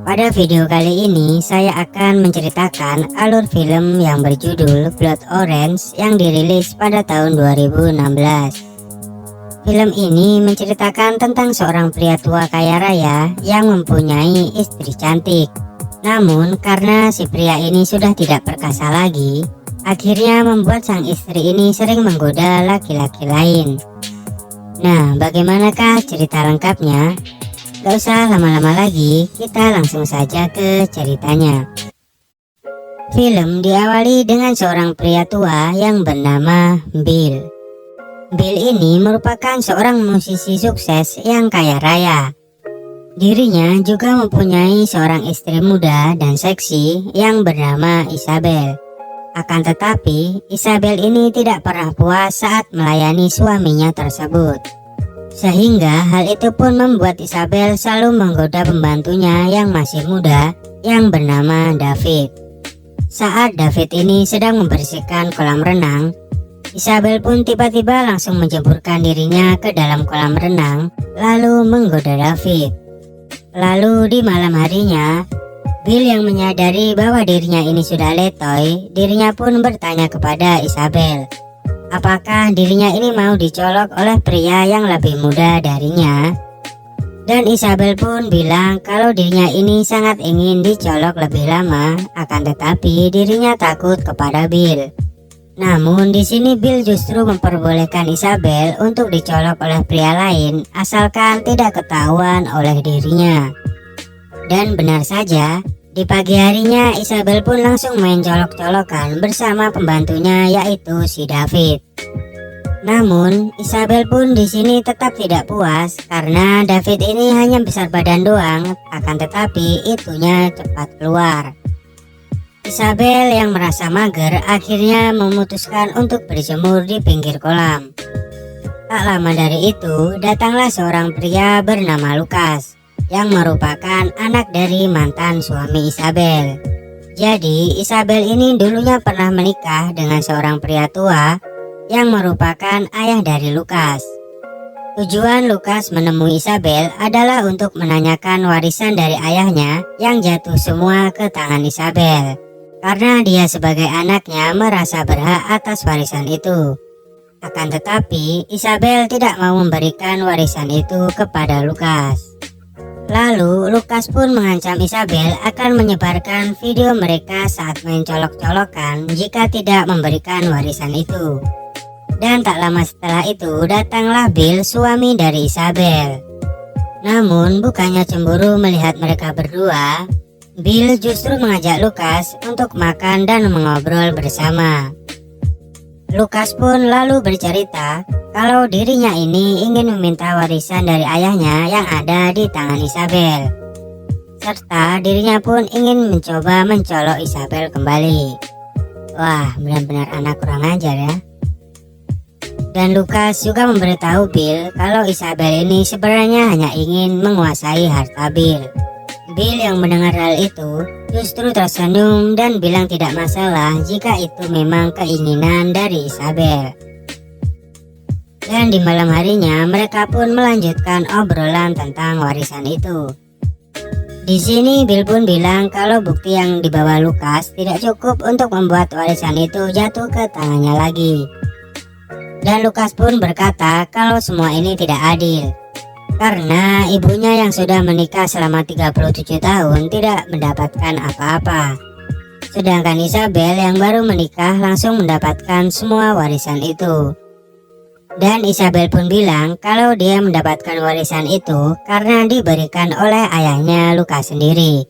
Pada video kali ini saya akan menceritakan alur film yang berjudul Blood Orange yang dirilis pada tahun 2016. Film ini menceritakan tentang seorang pria tua kaya raya yang mempunyai istri cantik. Namun karena si pria ini sudah tidak perkasa lagi, akhirnya membuat sang istri ini sering menggoda laki-laki lain. Nah, bagaimanakah cerita lengkapnya? Gak usah lama-lama lagi, kita langsung saja ke ceritanya. Film diawali dengan seorang pria tua yang bernama Bill. Bill ini merupakan seorang musisi sukses yang kaya raya. Dirinya juga mempunyai seorang istri muda dan seksi yang bernama Isabel. Akan tetapi, Isabel ini tidak pernah puas saat melayani suaminya tersebut. Sehingga hal itu pun membuat Isabel selalu menggoda pembantunya yang masih muda yang bernama David. Saat David ini sedang membersihkan kolam renang, Isabel pun tiba-tiba langsung menjeburkan dirinya ke dalam kolam renang lalu menggoda David. Lalu di malam harinya, Bill yang menyadari bahwa dirinya ini sudah letoy, dirinya pun bertanya kepada Isabel, apakah dirinya ini mau dicolok oleh pria yang lebih muda darinya? Dan Isabel pun bilang kalau dirinya ini sangat ingin dicolok lebih lama, akan tetapi dirinya takut kepada Bill. Namun di sini Bill justru memperbolehkan Isabel untuk dicolok oleh pria lain asalkan tidak ketahuan oleh dirinya. Dan benar saja, di pagi harinya Isabel pun langsung main colok-colokan bersama pembantunya yaitu si David. Namun Isabel pun di sini tetap tidak puas karena David ini hanya besar badan doang, akan tetapi itunya cepat keluar. Isabel yang merasa mager akhirnya memutuskan untuk berjemur di pinggir kolam. Tak lama dari itu datanglah seorang pria bernama Lucas yang merupakan anak dari mantan suami Isabel. Jadi Isabel ini dulunya pernah menikah dengan seorang pria tua yang merupakan ayah dari Lucas. Tujuan Lucas menemui Isabel adalah untuk menanyakan warisan dari ayahnya yang jatuh semua ke tangan Isabel. Karena dia sebagai anaknya merasa berhak atas warisan itu. Akan tetapi Isabel tidak mau memberikan warisan itu kepada Lucas. Lalu Lucas pun mengancam Isabel akan menyebarkan video mereka saat main colok-colokan jika tidak memberikan warisan itu. Dan tak lama setelah itu datanglah Bill, suami dari Isabel. Namun bukannya cemburu melihat mereka berdua, Bill justru mengajak Lucas untuk makan dan mengobrol bersama. Lucas pun lalu bercerita kalau dirinya ini ingin meminta warisan dari ayahnya yang ada di tangan Isabel. Serta dirinya pun ingin mencoba mencolok Isabel kembali. Wah, benar-benar anak kurang ajar ya. Dan Lucas juga memberitahu Bill kalau Isabel ini sebenarnya hanya ingin menguasai harta Bill. Bill yang mendengar hal itu justru tersenyum dan bilang tidak masalah jika itu memang keinginan dari Isabel. Dan di malam harinya mereka pun melanjutkan obrolan tentang warisan itu. Di sini Bill pun bilang kalau bukti yang dibawa Lucas tidak cukup untuk membuat warisan itu jatuh ke tangannya lagi. Dan Lucas pun berkata kalau semua ini tidak adil. Karena ibunya yang sudah menikah selama 37 tahun tidak mendapatkan apa-apa. Sedangkan Isabel yang baru menikah langsung mendapatkan semua warisan itu. Dan Isabel pun bilang kalau dia mendapatkan warisan itu karena diberikan oleh ayahnya Lucas sendiri.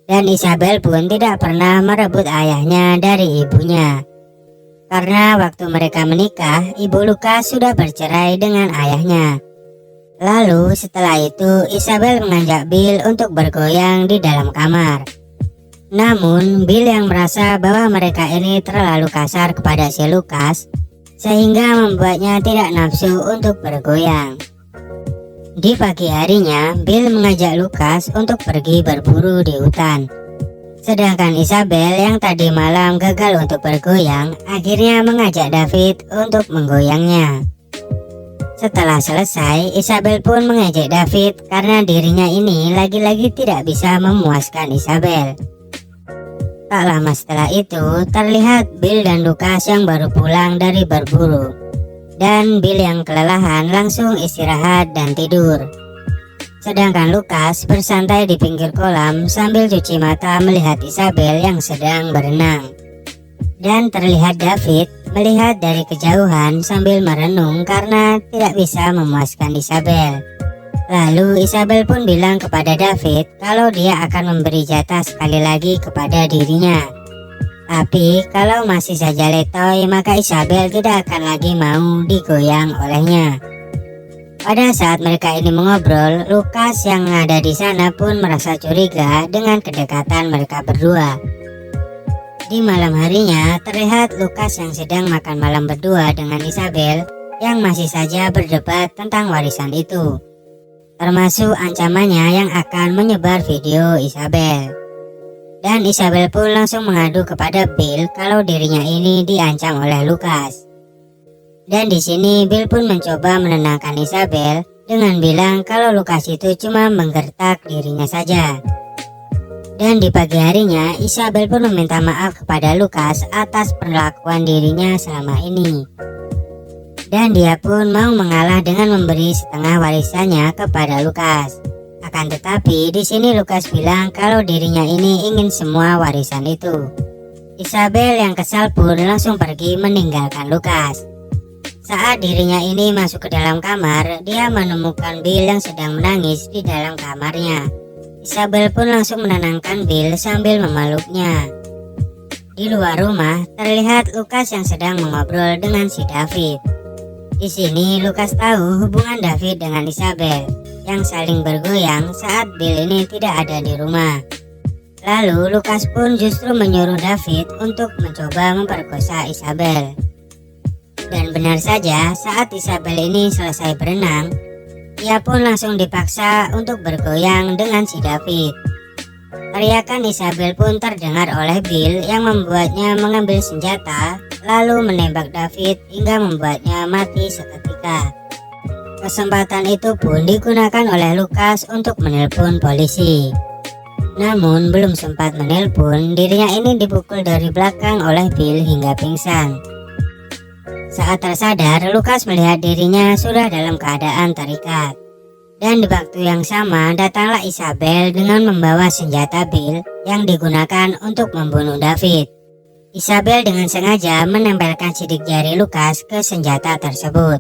Dan Isabel pun tidak pernah merebut ayahnya dari ibunya. Karena waktu mereka menikah, ibu Lucas sudah bercerai dengan ayahnya. Lalu setelah itu Isabel mengajak Bill untuk bergoyang di dalam kamar. Namun Bill yang merasa bahwa mereka ini terlalu kasar kepada si Lucas sehingga membuatnya tidak nafsu untuk bergoyang. Di pagi harinya Bill mengajak Lucas untuk pergi berburu di hutan. Sedangkan Isabel yang tadi malam gagal untuk bergoyang akhirnya mengajak David untuk menggoyangnya. Setelah selesai, Isabel pun mengejek David karena dirinya ini lagi-lagi tidak bisa memuaskan Isabel. Tak lama setelah itu, terlihat Bill dan Lucas yang baru pulang dari berburu. Dan Bill yang kelelahan langsung istirahat dan tidur. Sedangkan Lucas bersantai di pinggir kolam sambil cuci mata melihat Isabel yang sedang berenang. Dan terlihat David melihat dari kejauhan sambil merenung karena tidak bisa memuaskan Isabel. Lalu Isabel pun bilang kepada David kalau dia akan memberi jatah sekali lagi kepada dirinya. Tapi kalau masih saja letoy, maka Isabel tidak akan lagi mau digoyang olehnya. Pada saat mereka ini mengobrol, Lucas yang ada di sana pun merasa curiga dengan kedekatan mereka berdua. Di malam harinya, terlihat Lucas yang sedang makan malam berdua dengan Isabel yang masih saja berdebat tentang warisan itu, termasuk ancamannya yang akan menyebar video Isabel. Dan Isabel pun langsung mengadu kepada Bill kalau dirinya ini diancam oleh Lucas. Dan di sini Bill pun mencoba menenangkan Isabel dengan bilang kalau Lucas itu cuma menggertak dirinya saja. Dan di pagi harinya, Isabel pun meminta maaf kepada Lucas atas perlakuan dirinya selama ini. Dan dia pun mau mengalah dengan memberi setengah warisannya kepada Lucas. Akan tetapi di sini Lucas bilang kalau dirinya ini ingin semua warisan itu. Isabel yang kesal pun langsung pergi meninggalkan Lucas. Saat dirinya ini masuk ke dalam kamar, dia menemukan Bill yang sedang menangis di dalam kamarnya. Isabel pun langsung menenangkan Bill sambil memeluknya. Di luar rumah, terlihat Lucas yang sedang mengobrol dengan si David. Di sini Lucas tahu hubungan David dengan Isabel yang saling bergoyang saat Bill ini tidak ada di rumah. Lalu Lucas pun justru menyuruh David untuk mencoba memperkosa Isabel. Dan benar saja, saat Isabel ini selesai berenang, ia pun langsung dipaksa untuk bergoyang dengan si David. Teriakan Isabel pun terdengar oleh Bill yang membuatnya mengambil senjata lalu menembak David hingga membuatnya mati seketika. Kesempatan itu pun digunakan oleh Lucas untuk menelpon polisi. Namun belum sempat menelpon, dirinya ini dipukul dari belakang oleh Bill hingga pingsan. Saat tersadar, Lucas melihat dirinya sudah dalam keadaan terikat. Dan di waktu yang sama, datanglah Isabel dengan membawa senjata Bill yang digunakan untuk membunuh David. Isabel dengan sengaja menempelkan sidik jari Lucas ke senjata tersebut,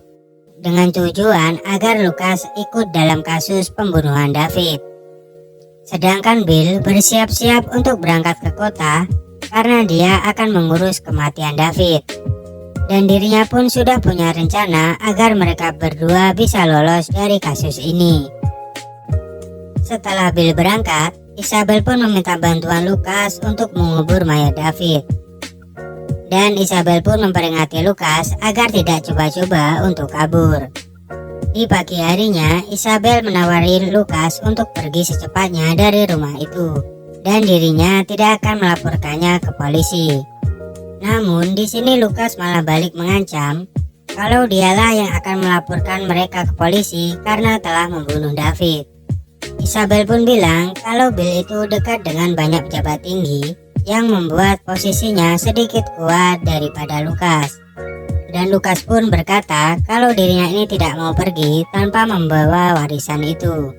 dengan tujuan agar Lucas ikut dalam kasus pembunuhan David. Sedangkan Bill bersiap-siap untuk berangkat ke kota karena dia akan mengurus kematian David. Dan dirinya pun sudah punya rencana agar mereka berdua bisa lolos dari kasus ini. Setelah Bill berangkat, Isabel pun meminta bantuan Lucas untuk mengubur mayat David. Dan Isabel pun memperingati Lucas agar tidak coba-coba untuk kabur. Di pagi harinya, Isabel menawari Lucas untuk pergi secepatnya dari rumah itu, dan dirinya tidak akan melaporkannya ke polisi. Namun di sini Lucas malah balik mengancam kalau dialah yang akan melaporkan mereka ke polisi karena telah membunuh David. Isabel pun bilang kalau Bill itu dekat dengan banyak pejabat tinggi yang membuat posisinya sedikit kuat daripada Lucas. Dan Lucas pun berkata kalau dirinya ini tidak mau pergi tanpa membawa warisan itu.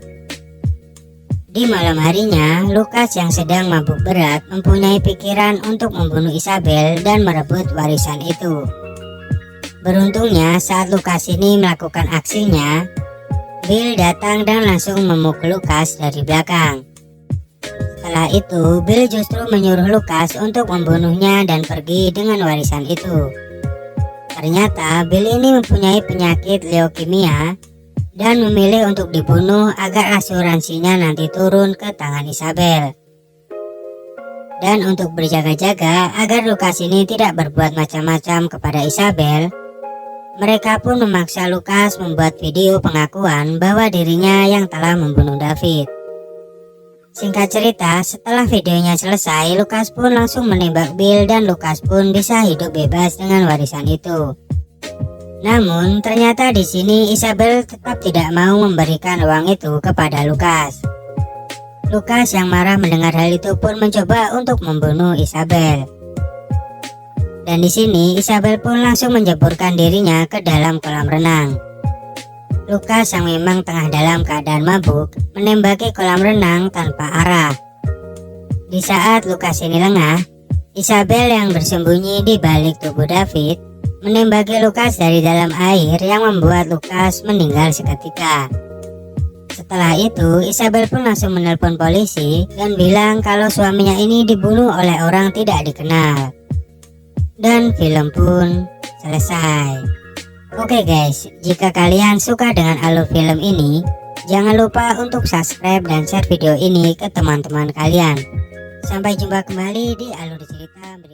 Di malam harinya, Lucas yang sedang mabuk berat mempunyai pikiran untuk membunuh Isabel dan merebut warisan itu. Beruntungnya saat Lucas ini melakukan aksinya, Bill datang dan langsung memukul Lucas dari belakang. Setelah itu, Bill justru menyuruh Lucas untuk membunuhnya dan pergi dengan warisan itu. Ternyata Bill ini mempunyai penyakit leukemia dan memilih untuk dibunuh agar asuransinya nanti turun ke tangan Isabel. Dan untuk berjaga-jaga agar Lucas ini tidak berbuat macam-macam kepada Isabel, mereka pun memaksa Lucas membuat video pengakuan bahwa dirinya yang telah membunuh David. Singkat cerita, setelah videonya selesai, Lucas pun langsung menembak Bill dan Lucas pun bisa hidup bebas dengan warisan itu. Namun ternyata di sini Isabel tetap tidak mau memberikan uang itu kepada Lukas. Lukas yang marah mendengar hal itu pun mencoba untuk membunuh Isabel. Dan di sini Isabel pun langsung menjeburkan dirinya ke dalam kolam renang. Lukas yang memang tengah dalam keadaan mabuk menembaki kolam renang tanpa arah. Di saat Lukas ini lengah, Isabel yang bersembunyi di balik tubuh David menembaki Lukas dari dalam air yang membuat Lukas meninggal seketika. Setelah itu Isabel pun langsung menelpon polisi dan bilang kalau suaminya ini dibunuh oleh orang tidak dikenal. Dan film pun selesai. Oke guys, jika kalian suka dengan alur film ini, jangan lupa untuk subscribe dan share video ini ke teman-teman kalian. Sampai jumpa kembali di alur cerita berikutnya.